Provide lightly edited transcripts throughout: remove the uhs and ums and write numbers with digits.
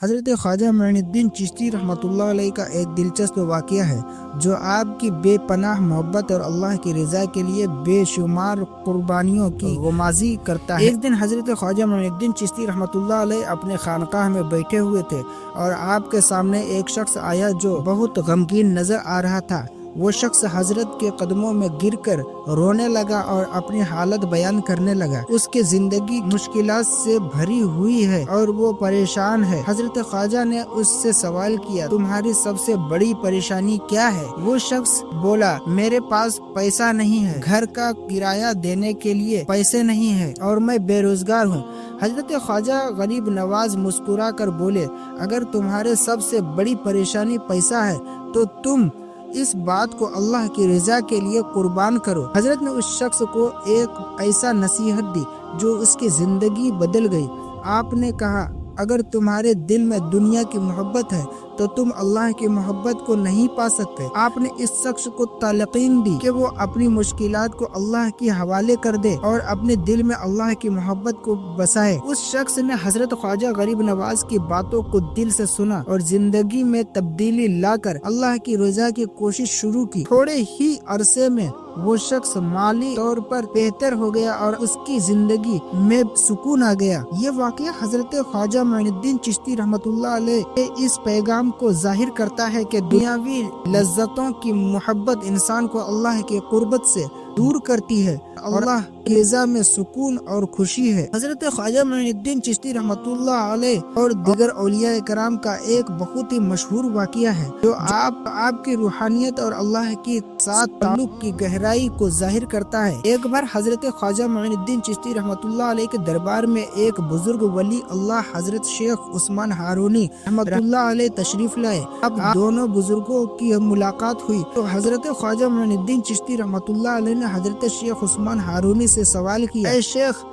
حضرت خواجہ معین الدین چشتی رحمۃ اللہ علیہ کا ایک دلچسپ واقعہ ہے جو آپ کی بے پناہ محبت اور اللہ کی رضا کے لیے بے شمار قربانیوں کی غمازی کرتا ہے۔ ایک دن حضرت خواجہ معین الدین چشتی رحمۃ اللہ علیہ اپنے خانقاہ میں بیٹھے ہوئے تھے اور آپ کے سامنے ایک شخص آیا جو بہت غمگین نظر آ رہا تھا۔ وہ شخص حضرت کے قدموں میں گر کر رونے لگا اور اپنی حالت بیان کرنے لگا۔ اس کی زندگی مشکلات سے بھری ہوئی ہے اور وہ پریشان ہے۔ حضرت خواجہ نے اس سے سوال کیا، تمہاری سب سے بڑی پریشانی کیا ہے؟ وہ شخص بولا، میرے پاس پیسہ نہیں ہے، گھر کا کرایہ دینے کے لیے پیسے نہیں ہے اور میں بے روزگار ہوں۔ حضرت خواجہ غریب نواز مسکرا کر بولے، اگر تمہارے سب سے بڑی پریشانی پیسہ ہے تو تم اس بات کو اللہ کی رضا کے لیے قربان کرو۔ حضرت نے اس شخص کو ایک ایسا نصیحت دی جو اس کی زندگی بدل گئی۔ آپ نے کہا، اگر تمہارے دل میں دنیا کی محبت ہے تو تم اللہ کی محبت کو نہیں پا سکتے۔ آپ نے اس شخص کو تلقین دی کہ وہ اپنی مشکلات کو اللہ کے حوالے کر دے اور اپنے دل میں اللہ کی محبت کو بسائے۔ اس شخص نے حضرت خواجہ غریب نواز کی باتوں کو دل سے سنا اور زندگی میں تبدیلی لا کر اللہ کی رضا کی کوشش شروع کی۔ تھوڑے ہی عرصے میں وہ شخص مالی طور پر بہتر ہو گیا اور اس کی زندگی میں سکون آ گیا۔ یہ واقعہ حضرت خواجہ معین الدین چشتی رحمۃ اللہ علیہ کے اس پیغام کو ظاہر کرتا ہے کہ دنیاوی لذتوں کی محبت انسان کو اللہ کی قربت سے دور کرتی ہے۔ اللہ کی رضا میں سکون اور خوشی ہے۔ حضرت خواجہ معین الدین چشتی رحمۃ اللہ علیہ اور دیگر اولیاء کرام کا ایک بہت ہی مشہور واقعہ ہے جو آپ کی روحانیت اور اللہ کے ساتھ تعلق کی گہرائی کو ظاہر کرتا ہے۔ ایک بار حضرت خواجہ معین الدین چشتی رحمۃ اللہ علیہ کے دربار میں ایک بزرگ ولی اللہ حضرت شیخ عثمان ہارونی رحمۃ اللہ علیہ تشریف لائے۔ اب دونوں بزرگوں کی ملاقات ہوئی تو حضرت خواجہ معین الدین چشتی رحمۃ اللہ علیہ نے حضرت شیخ عثمان ہارونی سے سوال کیا، اے شیخ،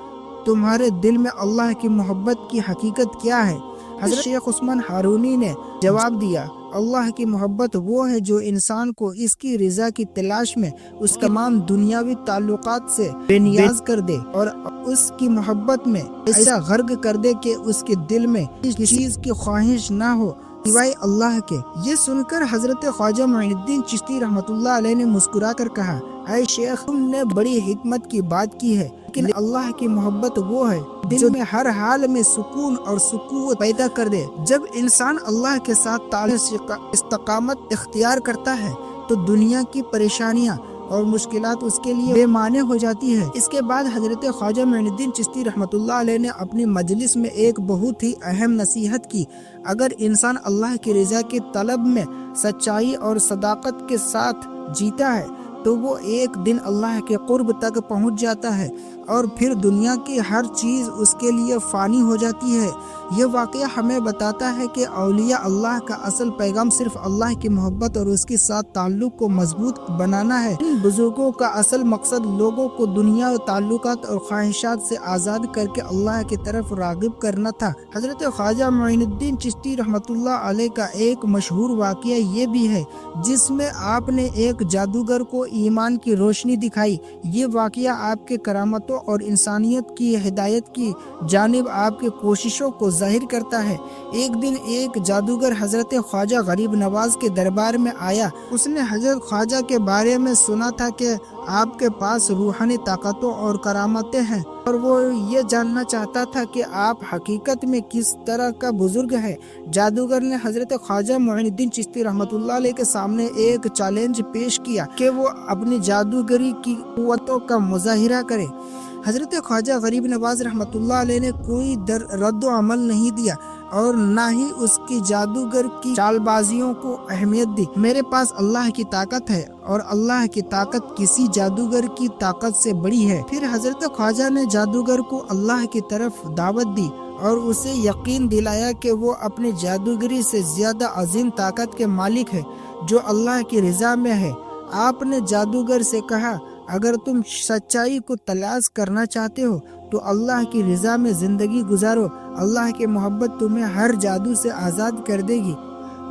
تمہارے دل میں اللہ کی محبت کی حقیقت کیا ہے؟ حضرت شیخ عثمان ہارونی نے جواب دیا، اللہ کی محبت وہ ہے جو انسان کو اس کی رضا کی تلاش میں اس تمام دنیاوی تعلقات سے بے نیاز کر دے اور اس کی محبت میں ایسا غرق کر دے کہ اس کے دل میں کسی چیز کی خواہش نہ ہو سوائے اللہ کے۔ یہ سن کر حضرت خواجہ معین الدین چشتی رحمۃ اللہ علیہ نے مسکرا کر کہا، اے شیخ، تم نے بڑی حکمت کی بات کی ہے، لیکن اللہ کی محبت وہ ہے دل میں ہر حال میں سکون اور سکون پیدا کر دے۔ جب انسان اللہ کے ساتھ تعلق استقامت اختیار کرتا ہے تو دنیا کی پریشانیاں اور مشکلات اس کے لیے بے معنی ہو جاتی ہے۔ اس کے بعد حضرت خواجہ معین الدین چشتی رحمۃ اللہ علیہ نے اپنی مجلس میں ایک بہت ہی اہم نصیحت کی، اگر انسان اللہ کی رضا کی طلب میں سچائی اور صداقت کے ساتھ جیتا ہے تو وہ ایک دن اللہ کے قرب تک پہنچ جاتا ہے اور پھر دنیا کی ہر چیز اس کے لیے فانی ہو جاتی ہے۔ یہ واقعہ ہمیں بتاتا ہے کہ اولیاء اللہ کا اصل پیغام صرف اللہ کی محبت اور اس کے ساتھ تعلق کو مضبوط بنانا ہے۔ ان بزرگوں کا اصل مقصد لوگوں کو دنیا و تعلقات اور خواہشات سے آزاد کر کے اللہ کی طرف راغب کرنا تھا۔ حضرت خواجہ معین الدین چشتی رحمۃ اللہ علیہ کا ایک مشہور واقعہ یہ بھی ہے جس میں آپ نے ایک جادوگر کو ایمان کی روشنی دکھائی۔ یہ واقعہ آپ کے کرامتوں اور انسانیت کی ہدایت کی جانب آپ کی کوششوں کو ظاہر کرتا ہے۔ ایک دن ایک جادوگر حضرت خواجہ غریب نواز کے دربار میں آیا۔ اس نے حضرت خواجہ کے بارے میں سنا تھا کہ آپ کے پاس روحانی طاقتوں اور کرامتیں ہیں اور وہ یہ جاننا چاہتا تھا کہ آپ حقیقت میں کس طرح کا بزرگ ہے۔ جادوگر نے حضرت خواجہ معین الدین چشتی رحمۃ اللہ علیہ کے سامنے ایک چیلنج پیش کیا کہ وہ اپنی جادوگری کی قوتوں کا مظاہرہ کرے۔ حضرت خواجہ غریب نواز رحمۃ اللہ علیہ نے کوئی رد و عمل نہیں دیا اور نہ ہی اس کی جادوگر کی چال بازیوں کو اہمیت دی۔ میرے پاس اللہ کی طاقت ہے اور اللہ کی طاقت کسی جادوگر کی طاقت سے بڑی ہے۔ پھر حضرت خواجہ نے جادوگر کو اللہ کی طرف دعوت دی اور اسے یقین دلایا کہ وہ اپنی جادوگری سے زیادہ عظیم طاقت کے مالک ہے جو اللہ کی رضا میں ہے۔ آپ نے جادوگر سے کہا، اگر تم سچائی کو تلاش کرنا چاہتے ہو تو اللہ کی رضا میں زندگی گزارو، اللہ کی محبت تمہیں ہر جادو سے آزاد کر دے گی۔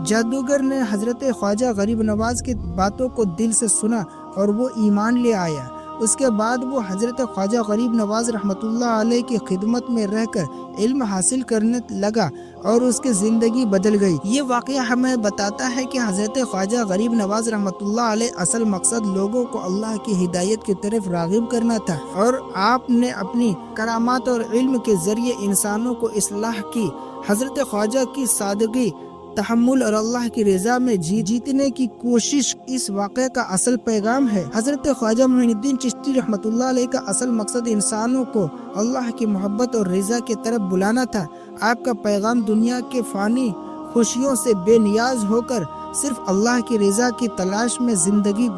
جادوگر نے حضرت خواجہ غریب نواز کی باتوں کو دل سے سنا اور وہ ایمان لے آیا اس کے بعد وہ حضرت خواجہ غریب نواز رحمۃ اللہ علیہ کی خدمت میں رہ کر علم حاصل کرنے لگا اور اس کی زندگی بدل گئی۔ یہ واقعہ ہمیں بتاتا ہے کہ حضرت خواجہ غریب نواز رحمۃ اللہ علیہ اصل مقصد لوگوں کو اللہ کی ہدایت کی طرف راغب کرنا تھا، اور آپ نے اپنی کرامات اور علم کے ذریعے انسانوں کو اصلاح کی۔ حضرت خواجہ کی سادگی، تحمل اور اللہ کی رضا میں جیتنے کی کوشش اس واقعے کا اصل پیغام ہے۔ حضرت خواجہ معین الدین چشتی رحمۃ اللہ علیہ کا اصل مقصد انسانوں کو اللہ کی محبت اور رضا کی طرف بلانا تھا۔ آپ کا پیغام دنیا کے فانی خوشیوں سے بے نیاز ہو کر صرف اللہ کی رضا کی تلاش میں زندگی